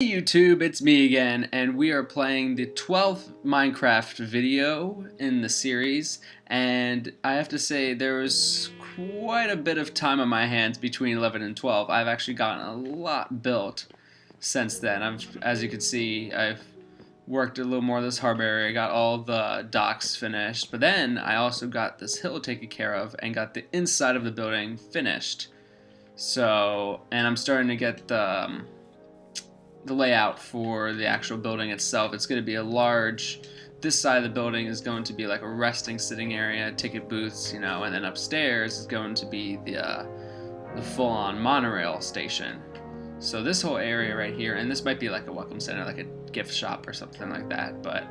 Hey YouTube, it's me again, and we are playing the 12th Minecraft video in the series, and I have to say there was quite a bit of time on my hands between 11 and 12. I've actually gotten a lot built since then. As you can see, I've worked a little more of this harbor area, got all the docks finished, but then I also got this hill taken care of and got the inside of the building finished. So, and I'm starting to get the layout for the actual building itself. It's going to be a large, this side of the building is going to be like a resting sitting area, ticket booths, you know, and then upstairs is going to be the full-on monorail station. So this whole area right here, and this might be like a welcome center, like a gift shop or something like that, but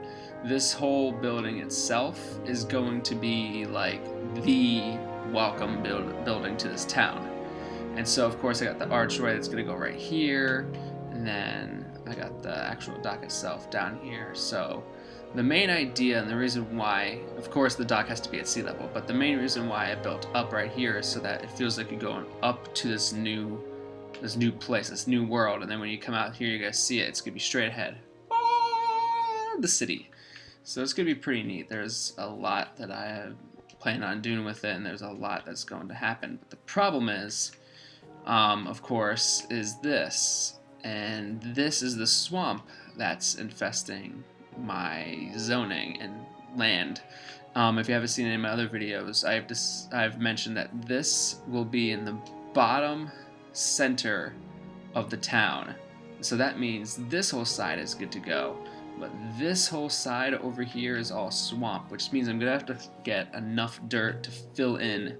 this whole building itself is going to be like the welcome building to this town. And so of course I got the archway that's going to go right here, and then I got the actual dock itself down here. So the main idea and the reason why, of course the dock has to be at sea level, but the main reason why I built up right here is so that it feels like you're going up to this new place, this new world, and then when you come out here you're going to see it. It's going to be straight ahead. The city. So it's going to be pretty neat. There's a lot that I have planned on doing with it, and there's a lot that's going to happen. But the problem is, of course, is this. And this is the swamp that's infesting my zoning and land. If you haven't seen any of my other videos, I've mentioned that this will be in the bottom center of the town. So that means this whole side is good to go. But this whole side over here is all swamp, which means I'm going to have to get enough dirt to fill in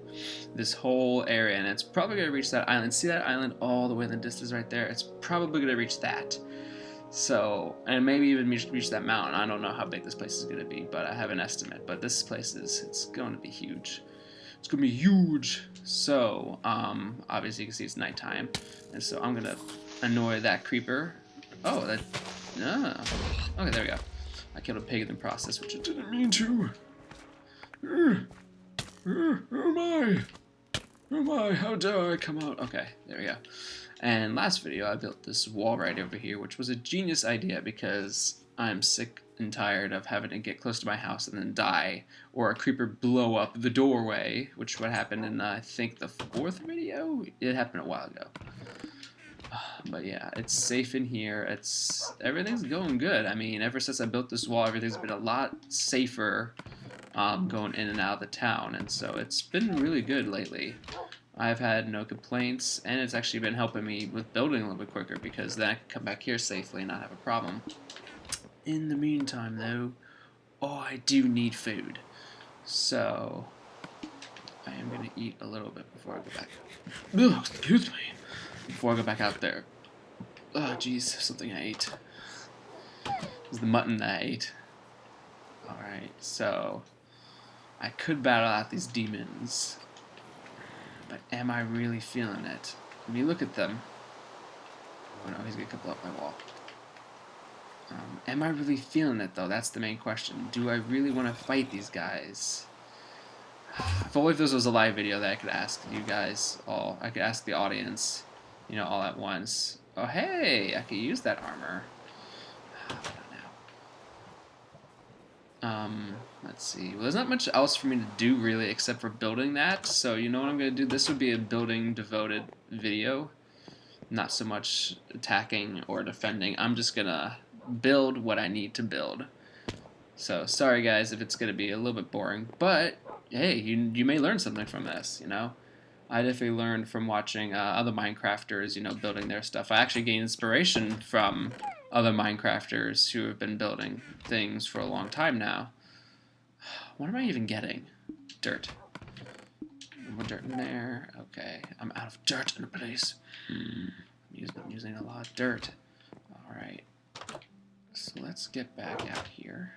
this whole area, and it's probably going to reach that island. See that island all the way in the distance right there? It's probably going to reach that. So, and maybe even reach that mountain. I don't know how big this place is going to be, but I have an estimate. But this place it's going to be huge. It's going to be huge. So, obviously you can see it's nighttime, and so I'm going to annoy that creeper. Oh, that... Okay, there we go. I killed a pig in the process, which I didn't mean to. Who am I? Who am I? How dare I come out? Okay, there we go. And last video, I built this wall right over here, which was a genius idea because I'm sick and tired of having to get close to my house and then die, or a creeper blow up the doorway, which would happen in, I think, the 4th video? It happened a while ago. But yeah, it's safe in here. Everything's going good. I mean, ever since I built this wall, everything's been a lot safer going in and out of the town, and so it's been really good lately. I've had no complaints, and it's actually been helping me with building a little bit quicker because then I can come back here safely and not have a problem. In the meantime, though, I do need food. So I am going to eat a little bit before I go back. Ugh, excuse me. Before I go back out there. Oh, jeez, something I ate. It was the mutton that I ate. Alright, so I could battle out these demons, but am I really feeling it? Let me look at them. Oh no, he's gonna come blow up my wall. Am I really feeling it, though? That's the main question. Do I really want to fight these guys? If only if this was a live video that I could ask you guys all. I could ask the audience, you know, all at once. Oh, hey, I could use that armor. I don't know. Let's see. Well, there's not much else for me to do, really, except for building that. So, you know what I'm going to do? This would be a building-devoted video. Not so much attacking or defending. I'm just going to build what I need to build. So, sorry, guys, if it's going to be a little bit boring. But, hey, you may learn something from this, you know? I definitely learned from watching other Minecrafters, you know, building their stuff. I actually gained inspiration from other Minecrafters who have been building things for a long time now. What am I even getting? Dirt. More dirt in there. Okay, I'm out of dirt in a place. I'm using a lot of dirt. Alright. So let's get back out here.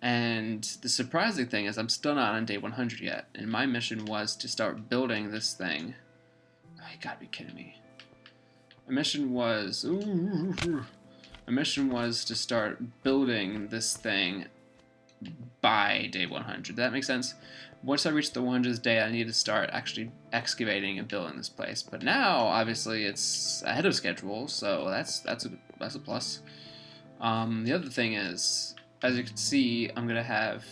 And the surprising thing is I'm still not on day 100 yet, and my mission was to start building this thing. Oh, you gotta be kidding me. My mission was to start building this thing by day 100. That makes sense? once I reach the 100th day, I need to start actually excavating and building this place. But now, obviously, it's ahead of schedule, so that's a plus. The other thing is, as you can see, I'm gonna have,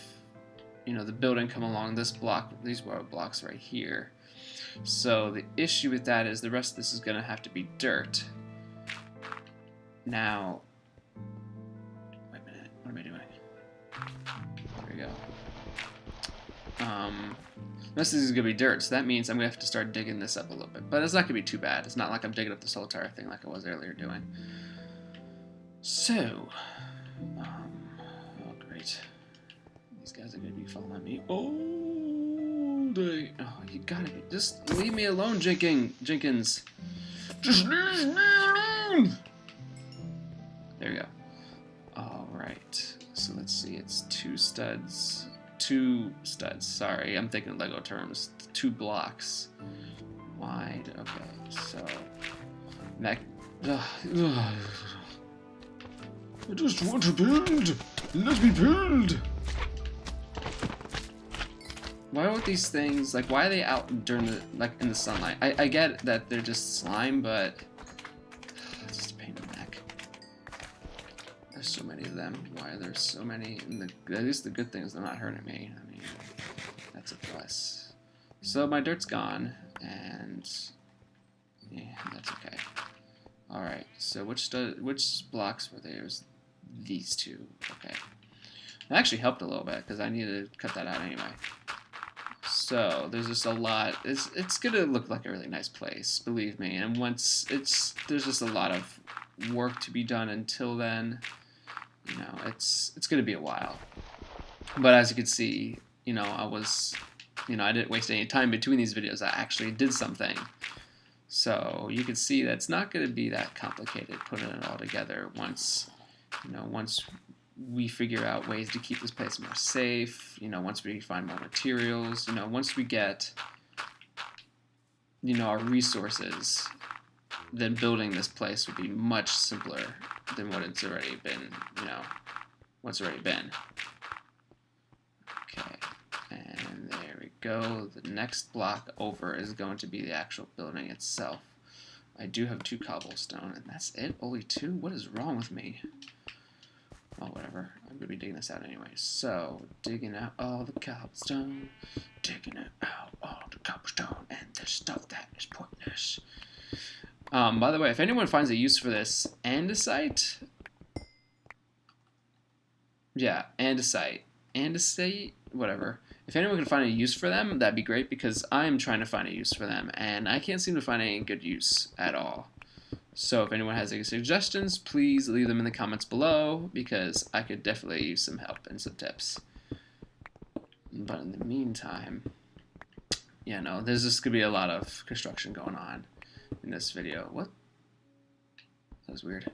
you know, the building come along this block, these blocks right here. So the issue with that is the rest of this is gonna have to be dirt. Now, wait a minute, what am I doing? There we go. This is gonna be dirt, so that means I'm gonna have to start digging this up a little bit. But it's not gonna be too bad. It's not like I'm digging up this whole entire thing like I was earlier doing. So, oh great. These guys are gonna be following me all day. Oh, you gotta be, just leave me alone, Jenkins. Just leave me alone! There we go. Alright, so let's see, it's two studs, sorry, I'm thinking Lego terms, 2 blocks wide, okay, so, I just want to build, let me build! Why won't these things, like, why are they out during the, like, in the sunlight? I get that they're just slime, but it's just a pain in the neck. There's so many of them. Why are there so many? And at least the good thing is they're not hurting me. I mean, that's a plus. So my dirt's gone, and yeah, that's okay. Alright, so which blocks were there? It was these 2. Okay. That actually helped a little bit, because I needed to cut that out anyway. So there's just a lot. It's gonna look like a really nice place, believe me. And once there's just a lot of work to be done until then. You know, it's gonna be a while. But as you can see, you know, I didn't waste any time between these videos. I actually did something. So you can see that it's not gonna be that complicated putting it all together once we figure out ways to keep this place more safe, you know, once we find more materials, you know, once we get, you know, our resources, then building this place would be much simpler than what it's already been, you know, what's already been. Okay, and there we go. The next block over is going to be the actual building itself. I do have 2 cobblestone, and that's it? Only 2? What is wrong with me? Oh, whatever. I'm going to be digging this out anyway. So, digging out all the cobblestone, digging out all the cobblestone, and the stuff that is pointless. By the way, if anyone finds a use for this andesite, yeah, andesite, whatever. If anyone can find a use for them, that'd be great, because I'm trying to find a use for them, and I can't seem to find any good use at all. So if anyone has any suggestions, please leave them in the comments below, because I could definitely use some help and some tips. But in the meantime, yeah, no, there's just going to be a lot of construction going on in this video. What? That was weird.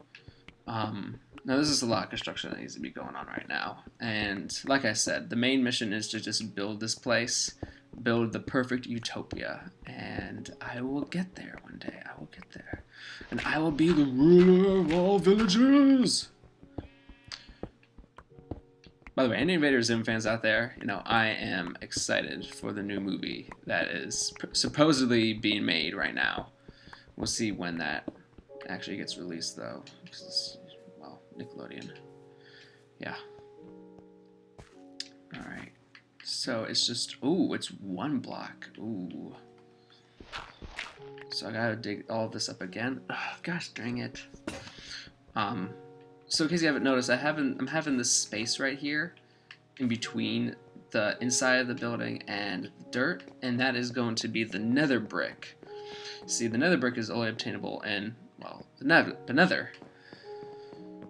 Now there's just a lot of construction that needs to be going on right now. And like I said, the main mission is to just build this place, build the perfect utopia, and I will get there one day. I will get there. And I will be the ruler of all villages! By the way, any Invader Zim fans out there, you know, I am excited for the new movie that is supposedly being made right now. We'll see when that actually gets released, though, because it's, well, Nickelodeon. Yeah. Alright. So it's just, ooh, it's 1 block. Ooh. So I gotta dig all this up again. Oh, gosh dang it. So in case you haven't noticed, I'm having this space right here in between the inside of the building and the dirt, and that is going to be the nether brick. See, the nether brick is only obtainable in, well, the nether.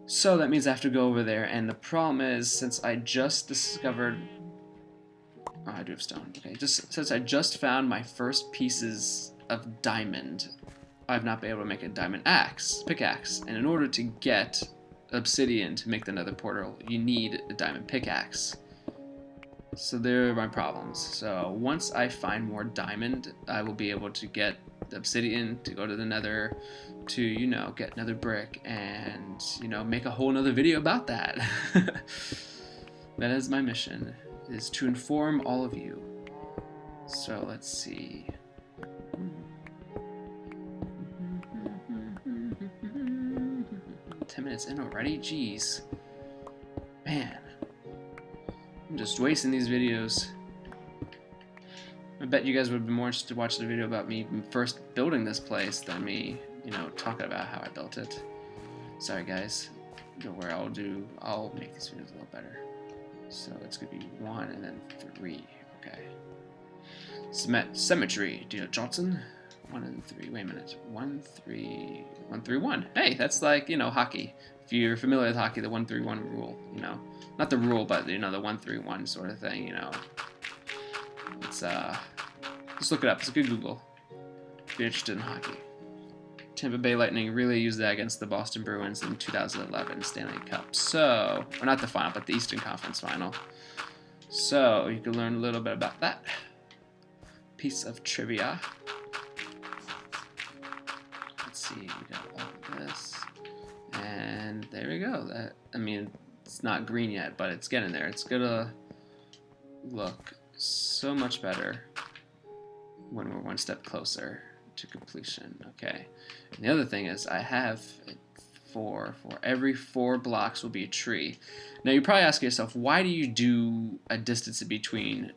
So that means I have to go over there, and the problem is, since I just discovered, oh, I do have stone. Okay, since I just found my first pieces of diamond, I've not been able to make a diamond pickaxe, and in order to get obsidian to make the nether portal, you need a diamond pickaxe. So there are my problems. So once I find more diamond, I will be able to get the obsidian to go to the nether, to, you know, get another brick, and, you know, make a whole nother video about that. That is my mission, is to inform all of you So let's see. 10 minutes in already? Jeez. Man. I'm just wasting these videos. I bet you guys would be more interested to watch the video about me first building this place than me, you know, talking about how I built it. Sorry guys. Don't worry, I'll make these videos a little better. So it's gonna be 1 and then 3. Okay. Symmetry, do you know Johnson? 1 and 3. Wait a minute. 1, 3, 1, 3, 1. Hey, that's like, you know, hockey. If you're familiar with hockey, the 1, 3, 1 rule, you know. Not the rule, but, you know, the 1, 3, 1 sort of thing, you know. It's, just look it up. It's a good Google if you're interested in hockey. Tampa Bay Lightning really used that against the Boston Bruins in 2011 Stanley Cup. So, or not the final, but the Eastern Conference final. So, you can learn a little bit about that. Piece of trivia. Let's see, we got all this. And there we go. That, I mean, it's not green yet, but it's getting there. It's gonna look so much better when we're one step closer to completion. Okay. And the other thing is I have for every 4 blocks will be a tree. Now you probably ask yourself, why do you do a distance in between,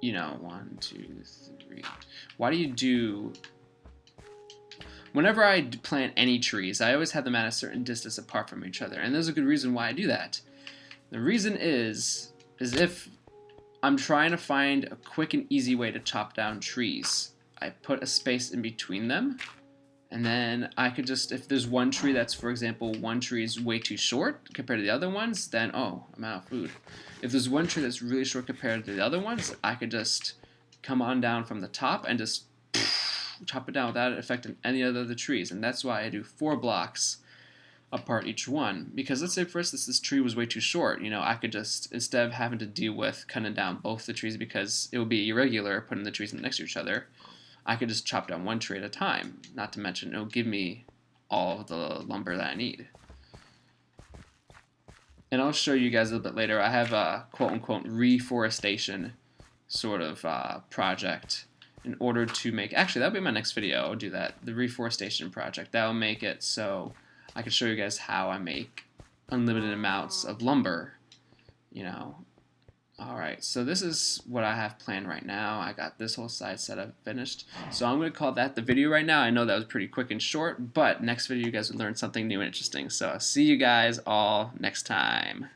you know, 1, 2, 3? Why do you do, whenever I plant any trees, I always have them at a certain distance apart from each other, and there's a good reason why I do that. The reason is if I'm trying to find a quick and easy way to chop down trees, I put a space in between them, and then I could just, if there's one tree that's, for example, one tree is way too short compared to the other ones, then, oh, I'm out of food. If there's one tree that's really short compared to the other ones, I could just come on down from the top and just chop it down without it affecting any other of the trees. And that's why I do 4 blocks apart each one. Because let's say, for instance, this tree was way too short. You know, I could just, instead of having to deal with cutting down both the trees because it would be irregular putting the trees next to each other, I could just chop down one tree at a time. Not to mention, it'll give me all of the lumber that I need. And I'll show you guys a little bit later. I have a quote-unquote reforestation sort of project in order to make, actually that'll be my next video. I'll do that, the reforestation project. That'll make it so I can show you guys how I make unlimited amounts of lumber, you know. Alright, so this is what I have planned right now. I got this whole side setup finished. So I'm going to call that the video right now. I know that was pretty quick and short, but next video you guys will learn something new and interesting. So I'll see you guys all next time.